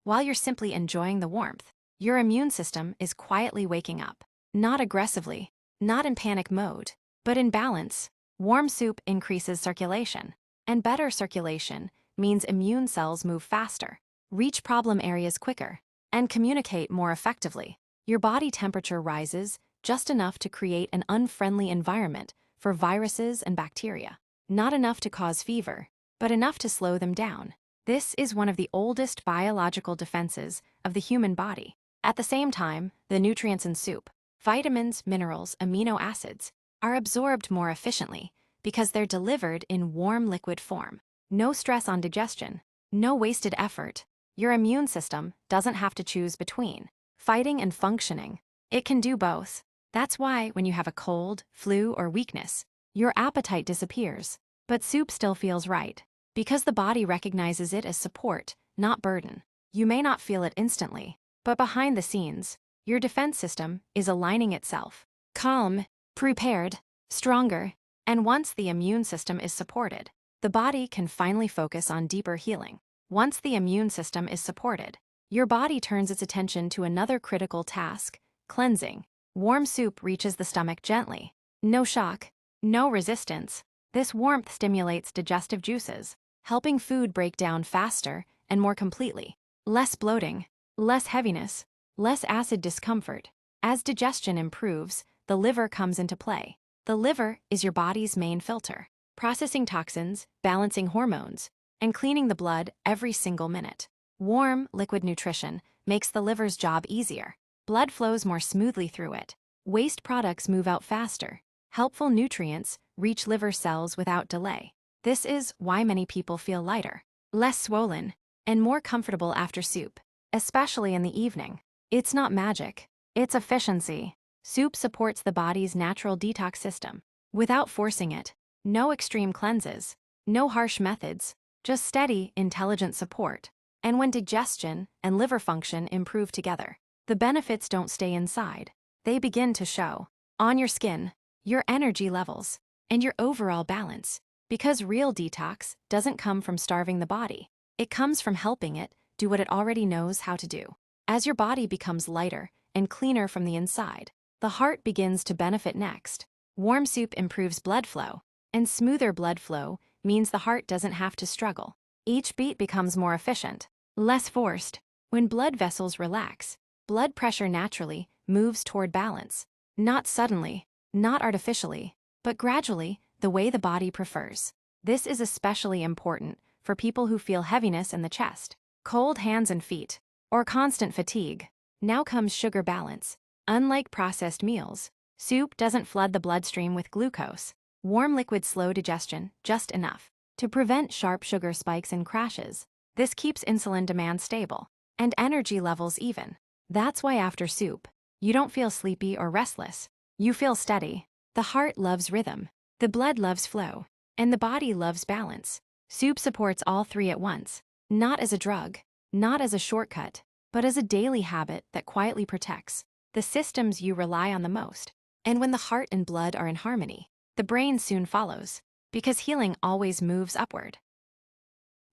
while you're simply enjoying the warmth, your immune system is quietly waking up. Not aggressively, not in panic mode, but in balance. Warm soup increases circulation, and better circulation means immune cells move faster, reach problem areas quicker, and communicate more effectively. Your body temperature rises just enough to create an unfriendly environment for viruses and bacteria. Not enough to cause fever, but enough to slow them down. This is one of the oldest biological defenses of the human body. At the same time, the nutrients in soup, vitamins, minerals, amino acids, are absorbed more efficiently because they're delivered in warm liquid form. No stress on digestion, no wasted effort. Your immune system doesn't have to choose between fighting and functioning. It can do both. That's why when you have a cold, flu, or weakness, your appetite disappears, but soup still feels right, because the body recognizes it as support, not burden. You may not feel it instantly, but behind the scenes, your defense system is aligning itself. Calm, prepared, stronger, and once the immune system is supported, the body can finally focus on deeper healing. Once the immune system is supported, your body turns its attention to another critical task, cleansing. Warm soup reaches the stomach gently. No shock, no resistance. This warmth stimulates digestive juices, helping food break down faster and more completely. Less bloating, less heaviness, less acid discomfort. As digestion improves, the liver comes into play. The liver is your body's main filter, processing toxins, balancing hormones, and cleaning the blood every single minute. Warm, liquid nutrition makes the liver's job easier. Blood flows more smoothly through it. Waste products move out faster. Helpful nutrients reach liver cells without delay. This is why many people feel lighter, less swollen, and more comfortable after soup, especially in the evening. It's not magic, it's efficiency. Soup supports the body's natural detox system without forcing it. No extreme cleanses, no harsh methods, just steady, intelligent support. And when digestion and liver function improve together, the benefits don't stay inside. They begin to show on your skin, your energy levels, and your overall balance. Because real detox doesn't come from starving the body. It comes from helping it do what it already knows how to do. As your body becomes lighter and cleaner from the inside, the heart begins to benefit next. Warm soup improves blood flow, and smoother blood flow means the heart doesn't have to struggle. Each beat becomes more efficient, less forced. When blood vessels relax, blood pressure naturally moves toward balance. Not suddenly, not artificially, but gradually, the way the body prefers. This is especially important for people who feel heaviness in the chest, cold hands and feet, or constant fatigue. Now comes sugar balance. Unlike processed meals, soup doesn't flood the bloodstream with glucose. Warm liquids slow digestion just enough to prevent sharp sugar spikes and crashes. This keeps insulin demand stable and energy levels even. That's why after soup, you don't feel sleepy or restless. You feel steady. The heart loves rhythm, the blood loves flow, and the body loves balance. Soup supports all three at once, not as a drug, not as a shortcut, but as a daily habit that quietly protects the systems you rely on the most. And when the heart and blood are in harmony, the brain soon follows, because healing always moves upward.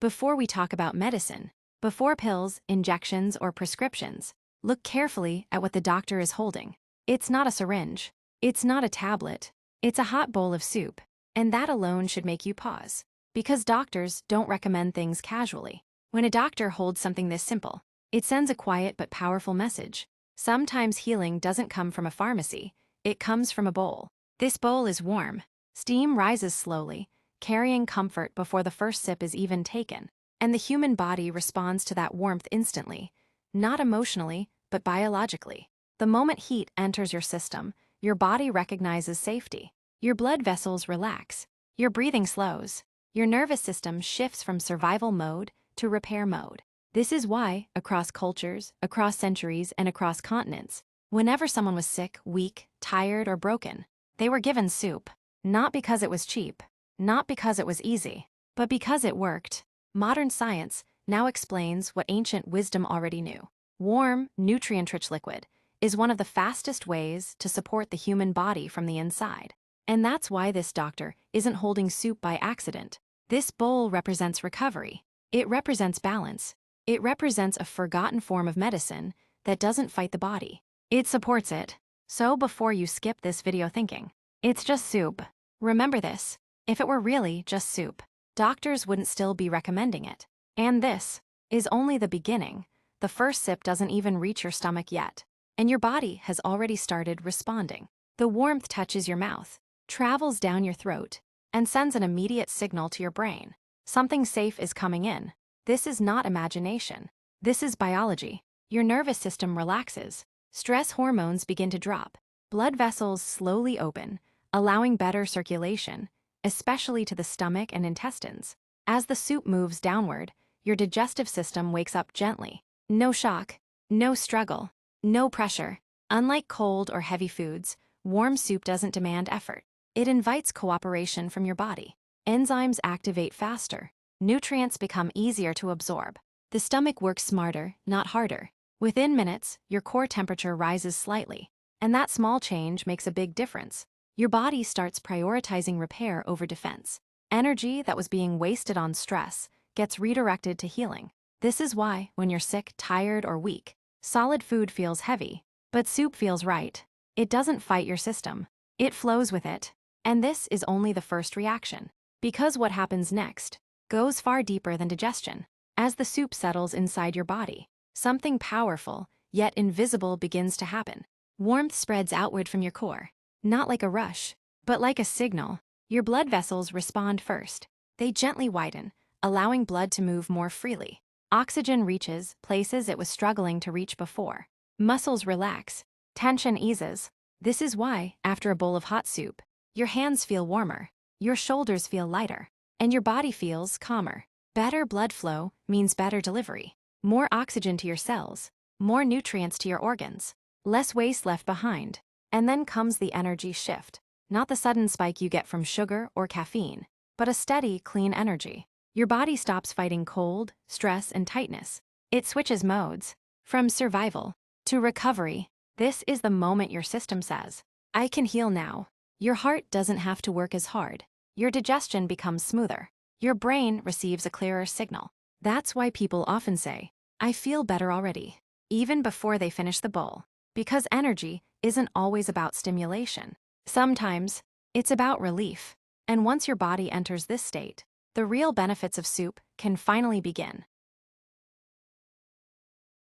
Before we talk about medicine, before pills, injections, or prescriptions, look carefully at what the doctor is holding. It's not a syringe. It's not a tablet. It's a hot bowl of soup. And that alone should make you pause. Because doctors don't recommend things casually. When a doctor holds something this simple, it sends a quiet but powerful message. Sometimes healing doesn't come from a pharmacy. It comes from a bowl. This bowl is warm. Steam rises slowly, carrying comfort before the first sip is even taken. And the human body responds to that warmth instantly. Not emotionally, but biologically. The moment heat enters your system, your body recognizes safety. Your blood vessels relax. Your breathing slows. Your nervous system shifts from survival mode to repair mode. This is why, across cultures, across centuries, and across continents, whenever someone was sick, weak, tired, or broken, they were given soup. Not because it was cheap, not because it was easy, but because it worked. Modern science now explains what ancient wisdom already knew. Warm, nutrient-rich liquid is one of the fastest ways to support the human body from the inside. And that's why this doctor isn't holding soup by accident. This bowl represents recovery. It represents balance. It represents a forgotten form of medicine that doesn't fight the body. It supports it. So before you skip this video thinking, it's just soup, remember this: if it were really just soup, doctors wouldn't still be recommending it. And this is only the beginning. The first sip doesn't even reach your stomach yet, and your body has already started responding. The warmth touches your mouth, travels down your throat, and sends an immediate signal to your brain. Something safe is coming in. This is not imagination. This is biology. Your nervous system relaxes. Stress hormones begin to drop. Blood vessels slowly open, allowing better circulation, especially to the stomach and intestines. As the soup moves downward, your digestive system wakes up gently. No shock, no struggle, no pressure. Unlike cold or heavy foods, warm soup doesn't demand effort. It invites cooperation from your body. Enzymes activate faster. Nutrients become easier to absorb. The stomach works smarter, not harder. Within minutes, your core temperature rises slightly, and that small change makes a big difference. Your body starts prioritizing repair over defense. Energy that was being wasted on stress gets redirected to healing. This is why, when you're sick, tired, or weak, solid food feels heavy, but soup feels right. It doesn't fight your system. It flows with it. And this is only the first reaction, because what happens next goes far deeper than digestion. As the soup settles inside your body, something powerful, yet invisible, begins to happen. Warmth spreads outward from your core, not like a rush, but like a signal. Your blood vessels respond first. They gently widen, allowing blood to move more freely. Oxygen reaches places it was struggling to reach before. Muscles relax. Tension eases. This is why, after a bowl of hot soup, your hands feel warmer, your shoulders feel lighter, and your body feels calmer. Better blood flow means better delivery. More oxygen to your cells, more nutrients to your organs, less waste left behind. And then comes the energy shift. Not the sudden spike you get from sugar or caffeine, but a steady, clean energy. Your body stops fighting cold, stress, and tightness. It switches modes. From survival to recovery. This is the moment your system says, I can heal now. Your heart doesn't have to work as hard. Your digestion becomes smoother. Your brain receives a clearer signal. That's why people often say, I feel better already, even before they finish the bowl. Because energy isn't always about stimulation. Sometimes it's about relief. And once your body enters this state, the real benefits of soup can finally begin.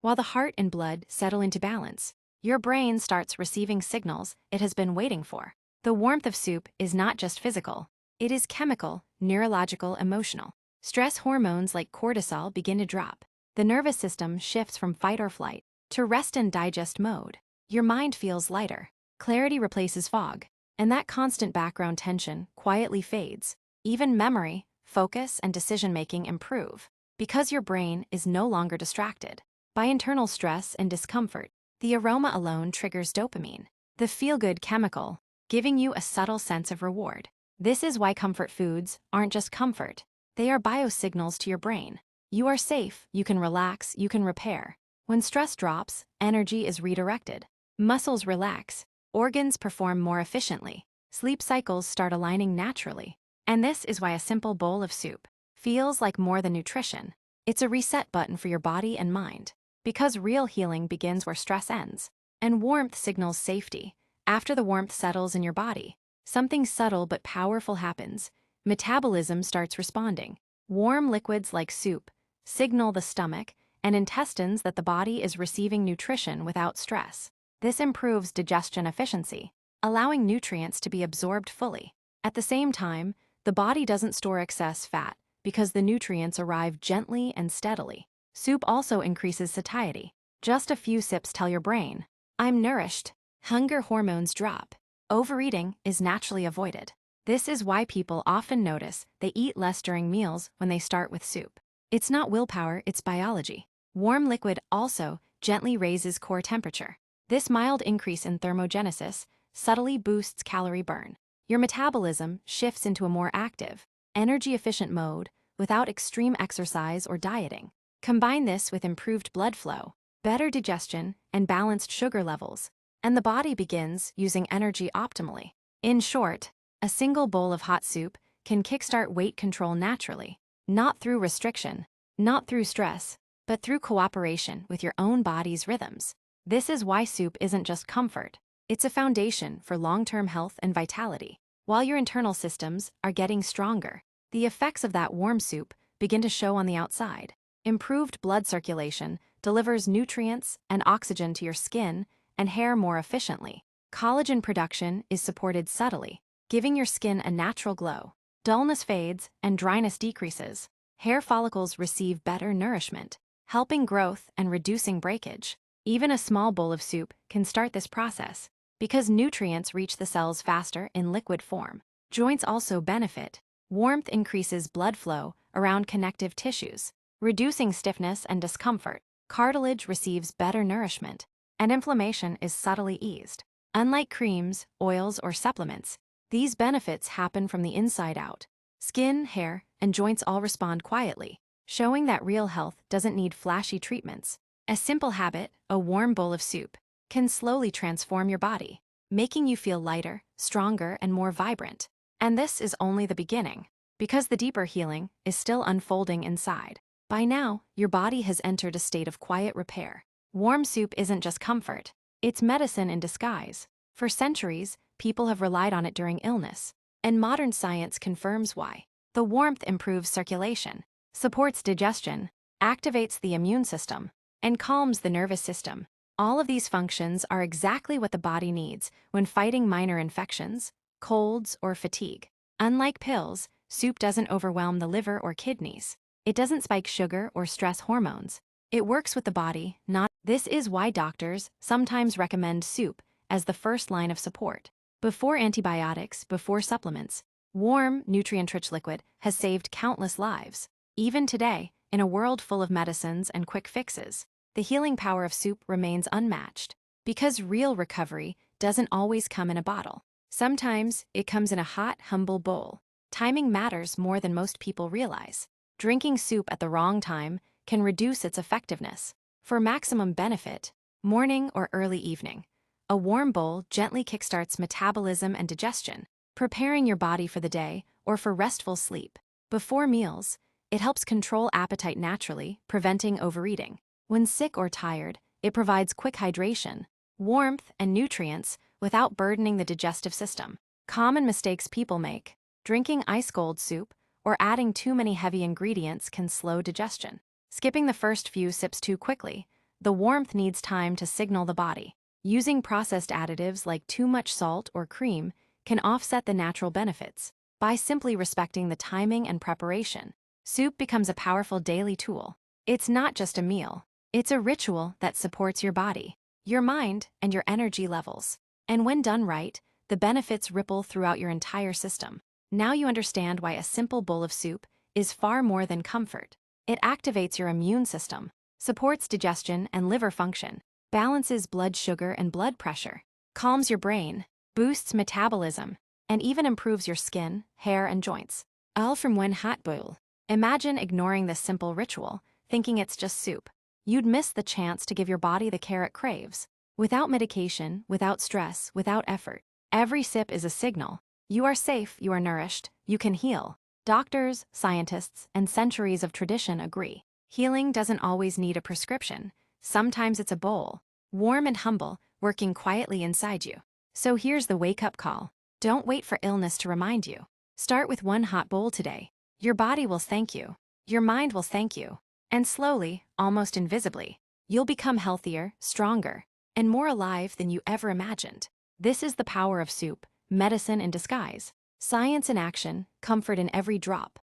While the heart and blood settle into balance, your brain starts receiving signals it has been waiting for. The warmth of soup is not just physical. It is chemical, neurological, emotional. Stress hormones like cortisol begin to drop. The nervous system shifts from fight or flight to rest and digest mode. Your mind feels lighter. Clarity replaces fog, and that constant background tension quietly fades. Even memory, focus, and decision-making improve because your brain is no longer distracted by internal stress and discomfort. The aroma alone triggers dopamine, the feel-good chemical, giving you a subtle sense of reward. This is why comfort foods aren't just comfort. They are biosignals to your brain. You are safe, you can relax, you can repair. When stress drops, energy is redirected. Muscles relax, organs perform more efficiently, sleep cycles start aligning naturally. And this is why a simple bowl of soup feels like more than nutrition. It's a reset button for your body and mind. Because real healing begins where stress ends, and warmth signals safety. After the warmth settles in your body, something subtle but powerful happens. Metabolism starts responding. Warm liquids like soup signal the stomach and intestines that the body is receiving nutrition without stress. This improves digestion efficiency, allowing nutrients to be absorbed fully. At the same time, the body doesn't store excess fat because the nutrients arrive gently and steadily. Soup also increases satiety. Just a few sips tell your brain, I'm nourished. Hunger hormones drop. Overeating is naturally avoided. This is why people often notice they eat less during meals when they start with soup. It's not willpower, it's biology. Warm liquid also gently raises core temperature. This mild increase in thermogenesis subtly boosts calorie burn. Your metabolism shifts into a more active, energy-efficient mode without extreme exercise or dieting. Combine this with improved blood flow, better digestion, and balanced sugar levels, and the body begins using energy optimally. In short, a single bowl of hot soup can kickstart weight control naturally, not through restriction, not through stress, but through cooperation with your own body's rhythms. This is why soup isn't just comfort. It's a foundation for long-term health and vitality. While your internal systems are getting stronger, the effects of that warm soup begin to show on the outside. Improved blood circulation delivers nutrients and oxygen to your skin and hair more efficiently. Collagen production is supported subtly, giving your skin a natural glow. Dullness fades and dryness decreases. Hair follicles receive better nourishment, helping growth and reducing breakage. Even a small bowl of soup can start this process because nutrients reach the cells faster in liquid form. Joints also benefit. Warmth increases blood flow around connective tissues, reducing stiffness and discomfort. Cartilage receives better nourishment, and inflammation is subtly eased. Unlike creams, oils, or supplements, these benefits happen from the inside out. Skin, hair, and joints all respond quietly, showing that real health doesn't need flashy treatments. A simple habit, a warm bowl of soup, can slowly transform your body, making you feel lighter, stronger, and more vibrant. And this is only the beginning, because the deeper healing is still unfolding inside. By now, your body has entered a state of quiet repair. Warm soup isn't just comfort, it's medicine in disguise. For centuries, people have relied on it during illness, and modern science confirms why. The warmth improves circulation, supports digestion, activates the immune system, and calms the nervous system. All of these functions are exactly what the body needs when fighting minor infections, colds, or fatigue. Unlike pills, soup doesn't overwhelm the liver or kidneys. It doesn't spike sugar or stress hormones. It works with the body, not. This is why doctors sometimes recommend soup as the first line of support. Before antibiotics, before supplements, warm, nutrient-rich liquid has saved countless lives. Even today, in a world full of medicines and quick fixes, the healing power of soup remains unmatched. Because real recovery doesn't always come in a bottle. Sometimes it comes in a hot, humble bowl. Timing matters more than most people realize. Drinking soup at the wrong time can reduce its effectiveness. For maximum benefit, morning or early evening, a warm bowl gently kickstarts metabolism and digestion, preparing your body for the day or for restful sleep. Before meals, it helps control appetite naturally, preventing overeating. When sick or tired, it provides quick hydration, warmth, and nutrients without burdening the digestive system. Common mistakes people make: drinking ice-cold soup or adding too many heavy ingredients can slow digestion. Skipping the first few sips too quickly, the warmth needs time to signal the body. Using processed additives like too much salt or cream can offset the natural benefits. By simply respecting the timing and preparation, soup becomes a powerful daily tool. It's not just a meal, it's a ritual that supports your body, your mind, and your energy levels. And when done right, the benefits ripple throughout your entire system. Now you understand why a simple bowl of soup is far more than comfort. It activates your immune system, supports digestion and liver function, balances blood sugar and blood pressure, calms your brain, boosts metabolism, and even improves your skin, hair, and joints. All from one hot bowl. Imagine ignoring this simple ritual, thinking it's just soup. You'd miss the chance to give your body the care it craves. Without medication, without stress, without effort. Every sip is a signal. You are safe, you are nourished, you can heal. Doctors, scientists, and centuries of tradition agree. Healing doesn't always need a prescription. Sometimes it's a bowl, warm and humble, working quietly inside you. So here's the wake-up call. Don't wait for illness to remind you. Start with one hot bowl today. Your body will thank you. Your mind will thank you. And slowly, almost invisibly, you'll become healthier, stronger, and more alive than you ever imagined. This is the power of soup, medicine in disguise. Science in action, comfort in every drop.